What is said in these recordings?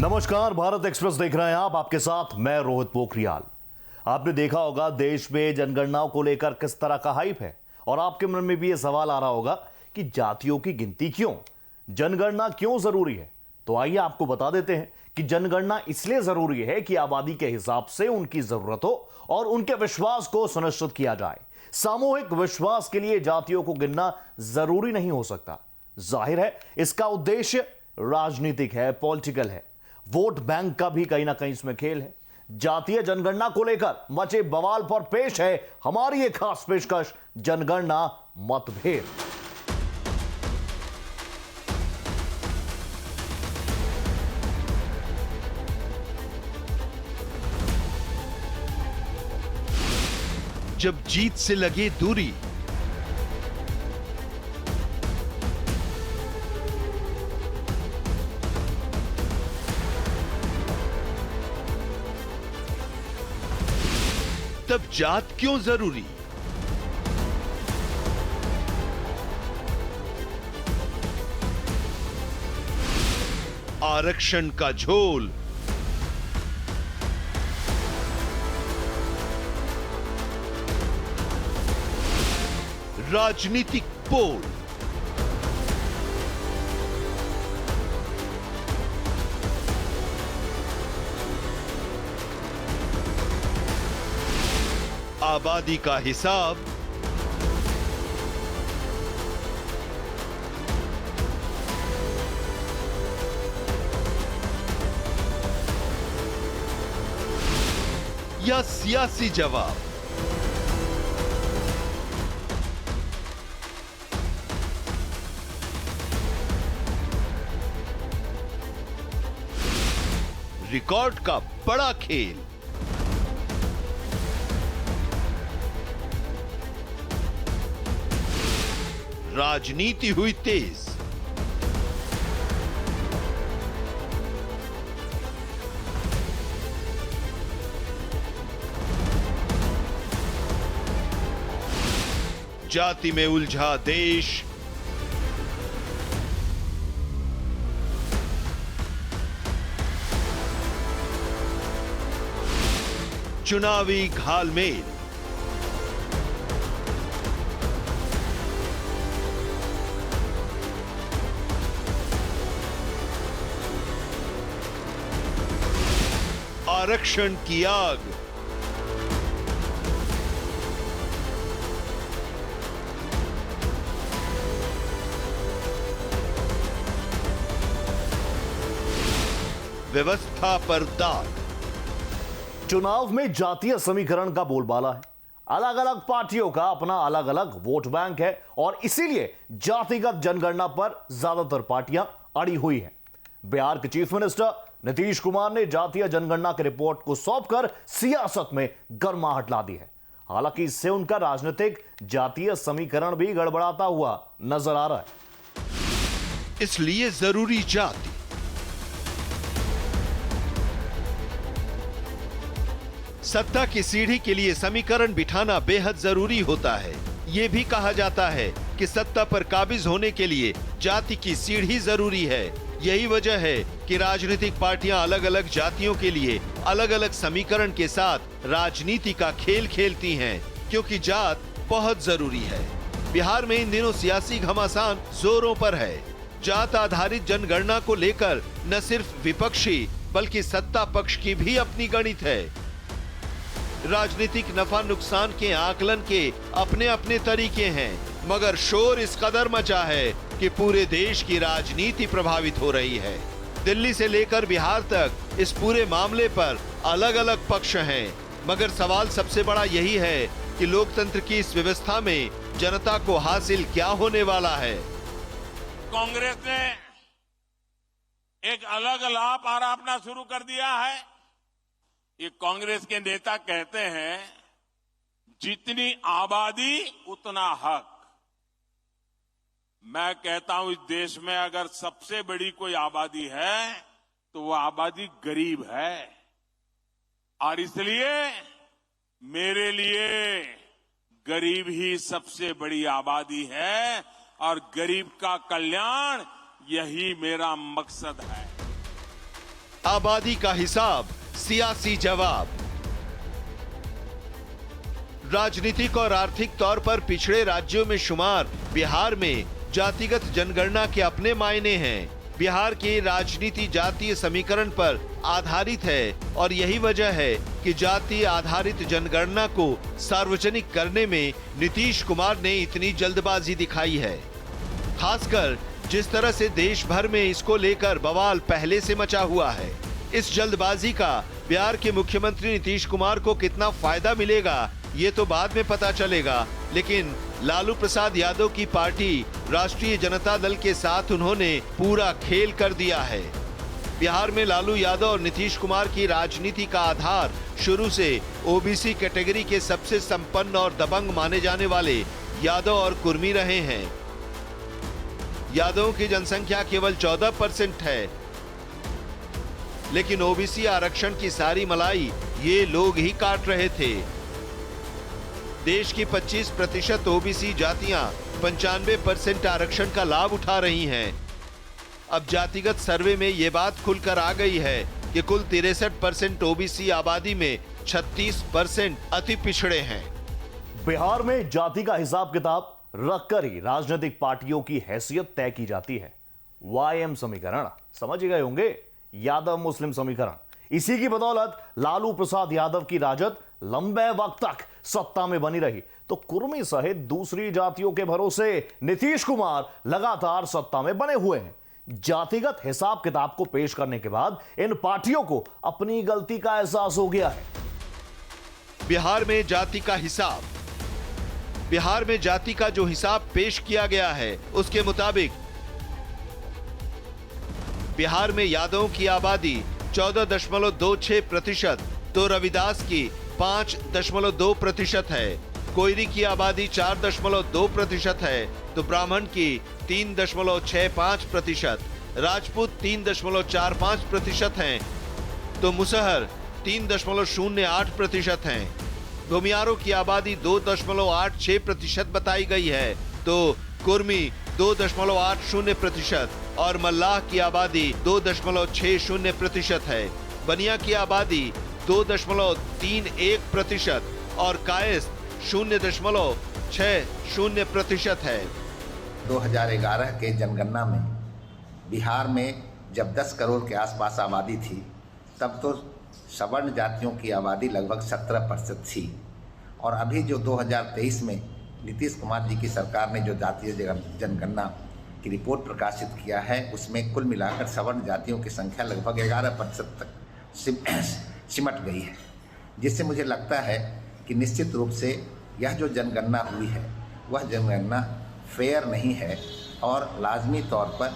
नमस्कार, भारत एक्सप्रेस देख रहे हैं आप। आपके साथ मैं रोहित पोखरियाल। आपने देखा होगा देश में जनगणना को लेकर किस तरह का हाइप है, और आपके मन में भी यह सवाल आ रहा होगा कि जातियों की गिनती क्यों, जनगणना क्यों जरूरी है। तो आइए आपको बता देते हैं कि जनगणना इसलिए जरूरी है कि आबादी के हिसाब से उनकी जरूरतों और उनके विश्वास को सुनिश्चित किया जाए। सामूहिक विश्वास के लिए जातियों को गिनना जरूरी नहीं हो सकता। जाहिर है इसका उद्देश्य राजनीतिक है, पॉलिटिकल है, वोट बैंक का भी कहीं ना कहीं इसमें खेल है। जातीय जनगणना को लेकर मचे बवाल पर पेश है हमारी एक खास पेशकश, जनगणना मतभेद। जब जीत से लगे दूरी, तब जात क्यों जरूरी? आरक्षण का झोल, राजनीतिक पोल, आबादी का हिसाब, या सियासी जवाब। रिकॉर्ड का बड़ा खेल, राजनीति हुई तेज, जाति में उलझा देश, चुनावी घालमेल, आरक्षण की आग, व्यवस्था पर दाग। चुनाव में जातीय समीकरण का बोलबाला है। अलग अलग पार्टियों का अपना अलग अलग वोट बैंक है, और इसीलिए जातिगत जनगणना पर ज्यादातर पार्टियां अड़ी हुई हैं। बिहार के चीफ मिनिस्टर नीतीश कुमार ने जातीय जनगणना की रिपोर्ट को सौंपकर सियासत में गर्माहट ला दी है। हालांकि इससे उनका राजनीतिक जातीय समीकरण भी गड़बड़ाता हुआ नजर आ रहा है। इसलिए जरूरी जाति, सत्ता की सीढ़ी के लिए समीकरण बिठाना बेहद जरूरी होता है। यह भी कहा जाता है कि सत्ता पर काबिज होने के लिए जाति की सीढ़ी जरूरी है। यही वजह है कि राजनीतिक पार्टियां अलग अलग जातियों के लिए अलग अलग समीकरण के साथ राजनीति का खेल खेलती हैं, क्योंकि जात बहुत जरूरी है। बिहार में इन दिनों सियासी घमासान जोरों पर है। जात आधारित जनगणना को लेकर न सिर्फ विपक्षी बल्कि सत्ता पक्ष की भी अपनी गणित है। राजनीतिक नफा नुकसान के आकलन के अपने अपने तरीके हैं, मगर शोर इस कदर मचा है कि पूरे देश की राजनीति प्रभावित हो रही है। दिल्ली से लेकर बिहार तक इस पूरे मामले पर अलग अलग पक्ष हैं, मगर सवाल सबसे बड़ा यही है कि लोकतंत्र की इस व्यवस्था में जनता को हासिल क्या होने वाला है। कांग्रेस ने एक अलग लाभ आरापना शुरू कर दिया है। ये कांग्रेस के नेता कहते हैं जितनी आबादी उतना हक। मैं कहता हूं इस देश में अगर सबसे बड़ी कोई आबादी है तो वो आबादी गरीब है, और इसलिए मेरे लिए गरीब ही सबसे बड़ी आबादी है, और गरीब का कल्याण यही मेरा मकसद है। आबादी का हिसाब, सियासी जवाब। राजनीतिक और आर्थिक तौर पर पिछड़े राज्यों में शुमार बिहार में जातिगत जनगणना के अपने मायने हैं। बिहार की राजनीति जातीय समीकरण पर आधारित है और यही वजह है कि जाति आधारित जनगणना को सार्वजनिक करने में नीतीश कुमार ने इतनी जल्दबाजी दिखाई है। खासकर जिस तरह से देश भर में इसको लेकर बवाल पहले से मचा हुआ है। इस जल्दबाजी का बिहार के मुख्यमंत्री नीतीश कुमार को कितना फायदा मिलेगा ये तो बाद में पता चलेगा, लेकिन लालू प्रसाद यादव की पार्टी राष्ट्रीय जनता दल के साथ उन्होंने पूरा खेल कर दिया है। बिहार में लालू यादव और नीतीश कुमार की राजनीति का आधार शुरू से ओबीसी कैटेगरी के सबसे संपन्न और दबंग माने जाने वाले यादव और कुर्मी रहे हैं। यादवों की जनसंख्या केवल 14% है, लेकिन ओबीसी आरक्षण की सारी मलाई ये लोग ही काट रहे थे। देश की 25% ओबीसी जातियां 95% आरक्षण का लाभ उठा रही हैं। अब जातिगत सर्वे में ये बात खुलकर आ गई है कि कुल 63% ओबीसी आबादी में 36% अति पिछड़े हैं। बिहार में जाति का हिसाब किताब रखकर ही राजनीतिक पार्टियों की हैसियत तय की जाती है। YM समीकरण समझ गए होंगे, यादव मुस्लिम समीकरण। इसी की बदौलत लालू प्रसाद यादव की राजद लंबे वक्त तक सत्ता में बनी रही, तो कुर्मी सहित दूसरी जातियों के भरोसे नीतीश कुमार लगातार सत्ता में बने हुए हैं। जातिगत हिसाब किताब को पेश करने के बाद इन पार्टियों को अपनी गलती का एहसास हो गया है। बिहार में जाति का हिसाब, बिहार में जाति का जो हिसाब पेश किया गया है उसके मुताबिक बिहार में यादवों की आबादी 14.26%, तो रविदास की 5.2% है, कोयरी की आबादी 4.2% है, तो ब्राह्मण की 3.65%, राजपूत 3.45% हैं, तो मुसहर 3.08% हैं, भूमियारों की आबादी 2.86% बताई गई है, तो कुर्मी 2.80% और मल्लाह की आबादी 2.60% है। बनिया की आबादी 2.31% और कायस्थ 0.60% है। 2011 के जनगणना में बिहार में जब 10 करोड़ के आसपास आबादी थी, तब तो सवर्ण जातियों की आबादी लगभग 17% थी। और अभी जो 2023 में नीतीश कुमार जी की सरकार ने जो जातीय जनगणना की रिपोर्ट प्रकाशित किया है, उसमें कुल मिलाकर सवर्ण जातियों की संख्या लगभग 11% तक सिमट गई है, जिससे मुझे लगता है कि निश्चित रूप से यह जो जनगणना हुई है वह जनगणना फेयर नहीं है और लाजमी तौर पर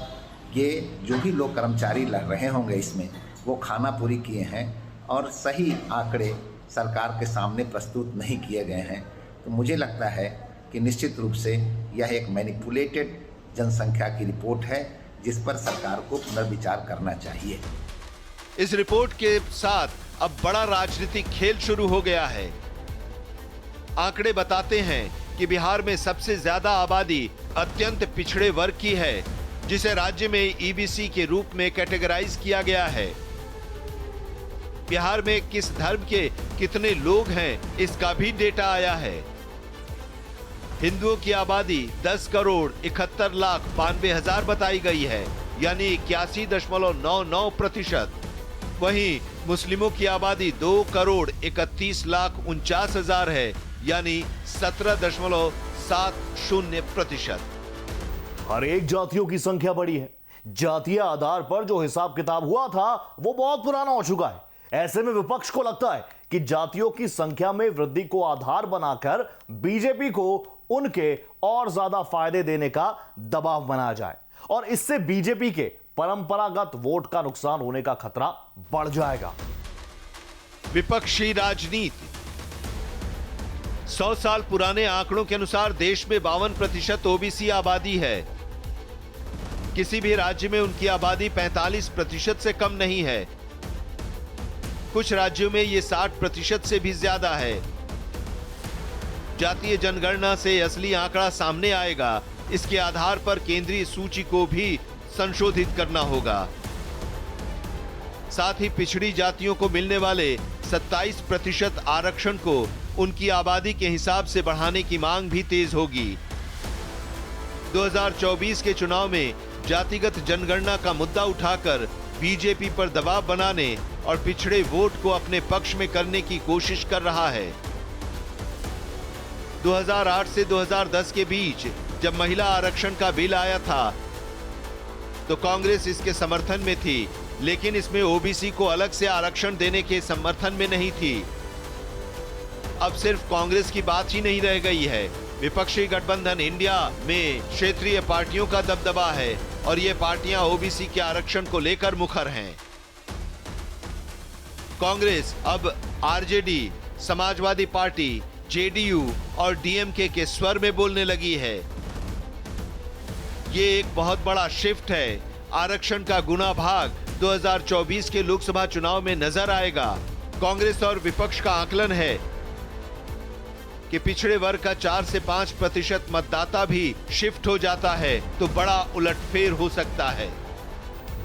ये जो भी लोग कर्मचारी लग रहे होंगे इसमें वो खाना पूरी किए हैं और सही आंकड़े सरकार के सामने प्रस्तुत नहीं किए गए हैं। तो मुझे लगता है कि निश्चित रूप से यह एक मैनिपुलेटेड जनसंख्या की रिपोर्ट है, जिस पर सरकार को पुनर्विचार करना चाहिए। इस रिपोर्ट के साथ अब बड़ा राजनीतिक खेल शुरू हो गया है। आंकड़े बताते हैं कि बिहार में सबसे ज्यादा आबादी अत्यंत पिछड़े वर्ग की है, जिसे राज्य में ईबीसी के रूप में कैटेगराइज किया गया है। बिहार में किस धर्म के कितने लोग हैं इसका भी डेटा आया है। हिंदुओं की आबादी 10,71,92,000 बताई गई है, यानी 81.99%। वहीं मुस्लिमों की आबादी 2,31,49,000 है, यानी 17.70%। हर एक जातियों की संख्या बड़ी है। जातीय आधार पर जो हिसाब किताब हुआ था वो बहुत पुराना हो चुका है। ऐसे में विपक्ष को लगता है कि जातियों की संख्या में वृद्धि को आधार बनाकर बीजेपी को उनके और ज्यादा फायदे देने का दबाव बनाया जाए और इससे बीजेपी के परंपरागत वोट का नुकसान होने का खतरा बढ़ जाएगा। विपक्षी राजनीति। 100 साल पुराने आंकड़ों के अनुसार देश में 52% ओबीसी आबादी है। किसी भी राज्य में उनकी आबादी 45% से कम नहीं है। कुछ राज्यों में यह 60% से भी ज्यादा है। जातीय जनगणना से असली आंकड़ा सामने आएगा। इसके आधार पर केंद्रीय सूची को भी संशोधित करना होगा। साथ ही पिछड़ी जातियों को मिलने वाले 27% आरक्षण को उनकी आबादी के हिसाब से बढ़ाने की मांग भी तेज होगी। 2024 के चुनाव में जातिगत जनगणना का मुद्दा उठाकर बीजेपी पर दबाव बनाने और पिछड़े वोट को अपने पक्ष में करने की कोशिश कर रहा है। 2008 से 2010 के बीच जब महिला आरक्षण का बिल आया था तो कांग्रेस इसके समर्थन में थी, लेकिन इसमें ओबीसी को अलग से आरक्षण देने के समर्थन में नहीं थी। अब सिर्फ कांग्रेस की बात ही नहीं रह गई है, विपक्षी गठबंधन इंडिया में क्षेत्रीय पार्टियों का दबदबा है और ये पार्टियां ओबीसी के आरक्षण को लेकर मुखर हैं। कांग्रेस अब आरजेडी, समाजवादी पार्टी, जेडीयू और डीएमके के स्वर में बोलने लगी है। ये एक बहुत बड़ा शिफ्ट है। आरक्षण का गुना भाग 2024 के लोकसभा चुनाव में नजर आएगा। कांग्रेस और विपक्ष का आकलन है कि पिछड़े वर्ग का 4 से 5% मतदाता भी शिफ्ट हो जाता है तो बड़ा उलटफेर हो सकता है।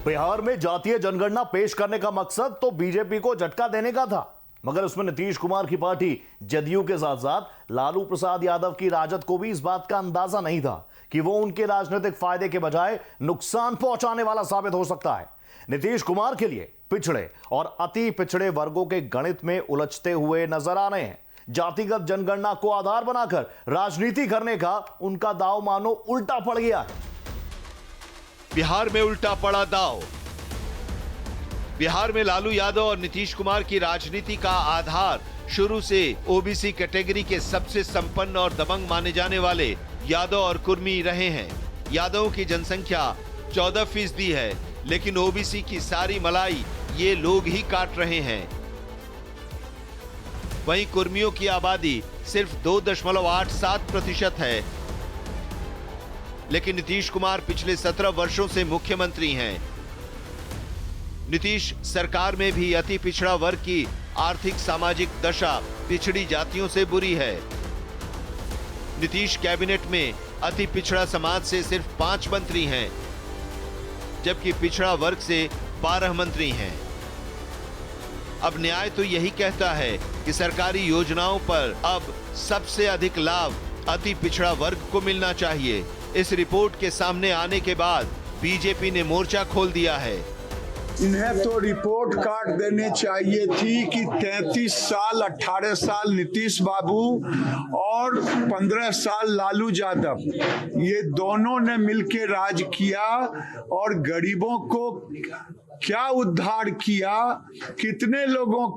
बिहार में जातीय जनगणना पेश करने का मकसद तो बीजेपी को झटका देने का था, मगर उसमें नीतीश कुमार की पार्टी जदयू के साथ साथ लालू प्रसाद यादव की राजद को भी इस बात का अंदाजा नहीं था कि वो उनके राजनीतिक फायदे के बजाय नुकसान पहुंचाने वाला साबित हो सकता है। नीतीश कुमार के लिए पिछड़े और अति पिछड़े वर्गों के गणित में उलझते हुए नजर आ रहे हैं। जातिगत जनगणना को आधार बनाकर राजनीति करने का उनका दांव मानो उल्टा पड़ गया है। बिहार में उल्टा पड़ा दांव। बिहार में लालू यादव और नीतीश कुमार की राजनीति का आधार शुरू से ओबीसी कैटेगरी के सबसे संपन्न और दबंग माने जाने वाले यादव और कुर्मी रहे हैं। यादवों की जनसंख्या 14% है, लेकिन ओबीसी की सारी मलाई ये लोग ही काट रहे हैं। वहीं कुर्मियों की आबादी सिर्फ 2.87% है, लेकिन नीतीश कुमार पिछले 17 वर्षों से मुख्यमंत्री हैं। नीतीश सरकार में भी अति पिछड़ा वर्ग की आर्थिक सामाजिक दशा पिछड़ी जातियों से बुरी है। नीतीश कैबिनेट में अति पिछड़ा समाज से सिर्फ 5 मंत्री हैं, जबकि पिछड़ा वर्ग से 12 मंत्री हैं। अब न्याय तो यही कहता है कि सरकारी योजनाओं पर अब सबसे अधिक लाभ अति पिछड़ा वर्ग को मिलना चाहिए। इस रिपोर्ट के सामने आने के बाद बीजेपी ने मोर्चा खोल दिया है। इन्हें तो रिपोर्ट कार्ड देने चाहिए थी कि 33 साल 18 साल नीतीश बाबू और 15 साल लालू यादव, ये दोनों ने मिलकर राज किया और गरीबों को क्या उद्धार किया, कितने लोगों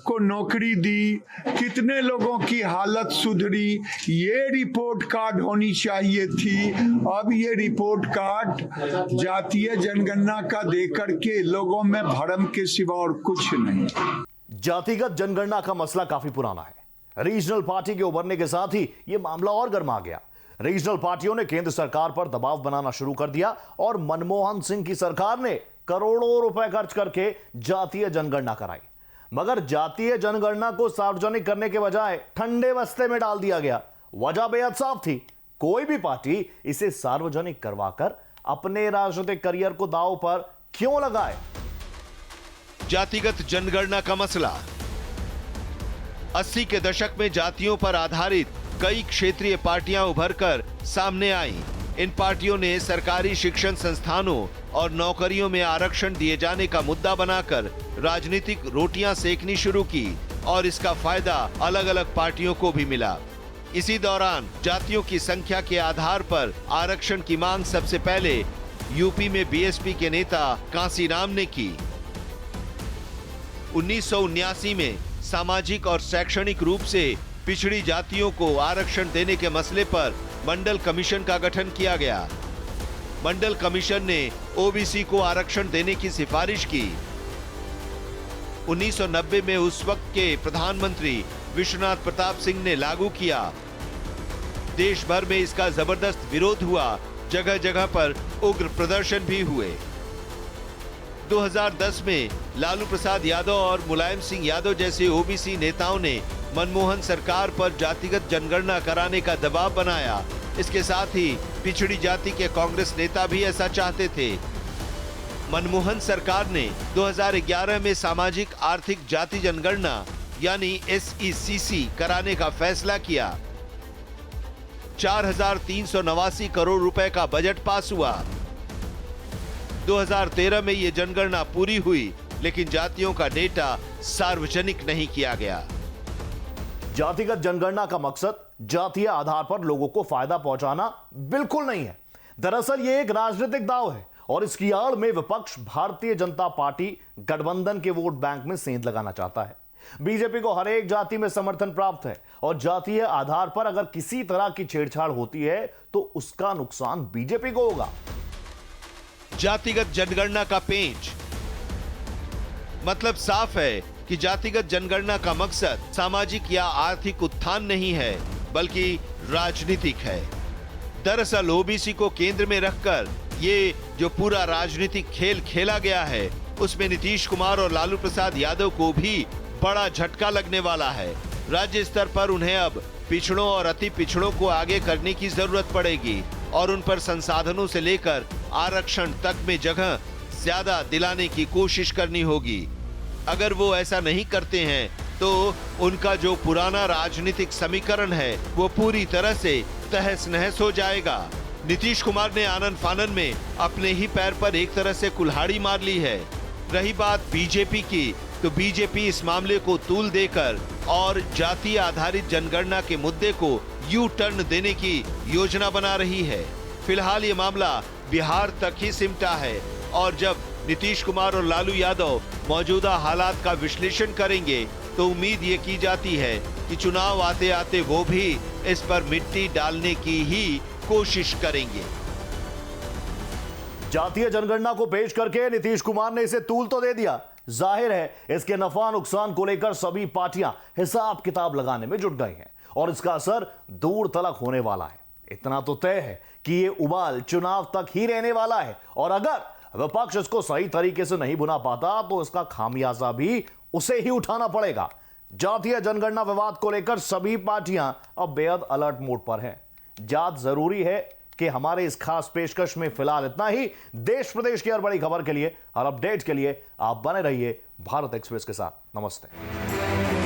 को नौकरी दी, कितने लोगों की हालत सुधरी, ये रिपोर्ट कार्ड होनी चाहिए थी। अब ये रिपोर्ट कार्ड जातीय जनगणना का देकर के लोगों में भ्रम के सिवा और कुछ नहीं। जातिगत जनगणना का मसला काफी पुराना है। रीजनल पार्टी के उभरने के साथ ही यह मामला और गर्मा गया। रीजनल पार्टियों ने केंद्र सरकार पर दबाव बनाना शुरू कर दिया और मनमोहन सिंह की सरकार ने करोड़ों रुपए खर्च करके जातीय जनगणना कराई, मगर जातीय जनगणना को सार्वजनिक करने के बजाय ठंडे बस्ते में डाल दिया गया। वजह बेहद साफ थी, कोई भी पार्टी इसे सार्वजनिक करवाकर अपने राजनीतिक करियर को दांव पर क्यों लगाए। जातिगत जनगणना का मसला। 80 के दशक में जातियों पर आधारित कई क्षेत्रीय पार्टियां उभरकर सामने आईं। इन पार्टियों ने सरकारी शिक्षण संस्थानों और नौकरियों में आरक्षण दिए जाने का मुद्दा बनाकर राजनीतिक रोटियां सेकनी शुरू की और इसका फायदा अलग अलग पार्टियों को भी मिला। इसी दौरान जातियों की संख्या के आधार पर आरक्षण की मांग सबसे पहले यूपी में बीएसपी के नेता कांसीराम ने की। 1979 में सामाजिक और शैक्षणिक रूप से पिछड़ी जातियों को आरक्षण देने के मसले पर मंडल कमीशन का गठन किया गया। मंडल कमीशन ने ओबीसी को आरक्षण देने की सिफारिश की। 1990 में उस वक्त के प्रधानमंत्री विश्वनाथ प्रताप सिंह ने लागू किया। देश भर में इसका जबरदस्त विरोध हुआ, जगह जगह पर उग्र प्रदर्शन भी हुए। 2010 में लालू प्रसाद यादव और मुलायम सिंह यादव जैसे ओबीसी नेताओं ने मनमोहन सरकार पर जातिगत जनगणना कराने का दबाव बनाया। इसके साथ ही पिछड़ी जाति के कांग्रेस नेता भी ऐसा चाहते थे। मनमोहन सरकार ने 2011 में सामाजिक आर्थिक जाति जनगणना यानी SECC कराने का फैसला किया। 4,389 करोड़ रुपए का बजट पास हुआ। 2013 में ये जनगणना पूरी हुई, लेकिन जातियों का डेटा सार्वजनिक नहीं किया गया। जातिगत जनगणना का मकसद जातीय आधार पर लोगों को फायदा पहुंचाना बिल्कुल नहीं है। दरअसल ये एक राजनीतिक दांव है और इसकी आड़ में विपक्ष भारतीय जनता पार्टी गठबंधन के वोट बैंक में सेंध लगाना चाहता है। बीजेपी को हर एक जाति में समर्थन प्राप्त है और जातीय आधार पर अगर किसी तरह की छेड़छाड़ होती है तो उसका नुकसान बीजेपी को होगा। जातिगत जनगणना का पेंच मतलब साफ है कि जातिगत जनगणना का मकसद सामाजिक या आर्थिक उत्थान नहीं है, बल्कि राजनीतिक है। दरअसल ओबीसी को केंद्र में रखकर ये जो पूरा राजनीतिक खेल खेला गया है, उसमें नीतीश कुमार और लालू प्रसाद यादव को भी बड़ा झटका लगने वाला है। राज्य स्तर पर उन्हें अब पिछड़ों और अति पिछड़ों को आगे करने की जरूरत पड़ेगी और उन पर संसाधनों से लेकर आरक्षण तक में जगह ज्यादा दिलाने की कोशिश करनी होगी। अगर वो ऐसा नहीं करते हैं तो उनका जो पुराना राजनीतिक समीकरण है वो पूरी तरह से तहस नहस हो जाएगा। नीतीश कुमार ने आनन फानन में अपने ही पैर पर एक तरह से कुल्हाड़ी मार ली है। रही बात बीजेपी की, तो बीजेपी इस मामले को तूल देकर और जाति आधारित जनगणना के मुद्दे को यू टर्न देने की योजना बना रही है। फिलहाल ये मामला बिहार तक ही सिमटा है और जब नीतीश कुमार और लालू यादव मौजूदा हालात का विश्लेषण करेंगे तो उम्मीद ये की जाती है कि चुनाव आते आते वो भी इस पर मिट्टी डालने की ही कोशिश करेंगे। जातीय जनगणना को पेश करके नीतीश कुमार ने इसे तूल तो दे दिया। जाहिर है इसके नफा नुकसान को लेकर सभी पार्टियां हिसाब किताब लगाने में जुट गई हैं और इसका असर दूर तलक होने वाला है। इतना तो तय है कि ये उबाल चुनाव तक ही रहने वाला है और अगर विपक्ष इसको सही तरीके से नहीं बुना पाता तो इसका खामियाजा भी उसे ही उठाना पड़ेगा। जातीय जनगणना विवाद को लेकर सभी पार्टियां अब बेहद अलर्ट मोड पर हैं। जात जरूरी है कि हमारे इस खास पेशकश में फिलहाल इतना ही। देश प्रदेश की हर बड़ी खबर के लिए और अपडेट के लिए आप बने रहिए भारत एक्सप्रेस के साथ। नमस्ते।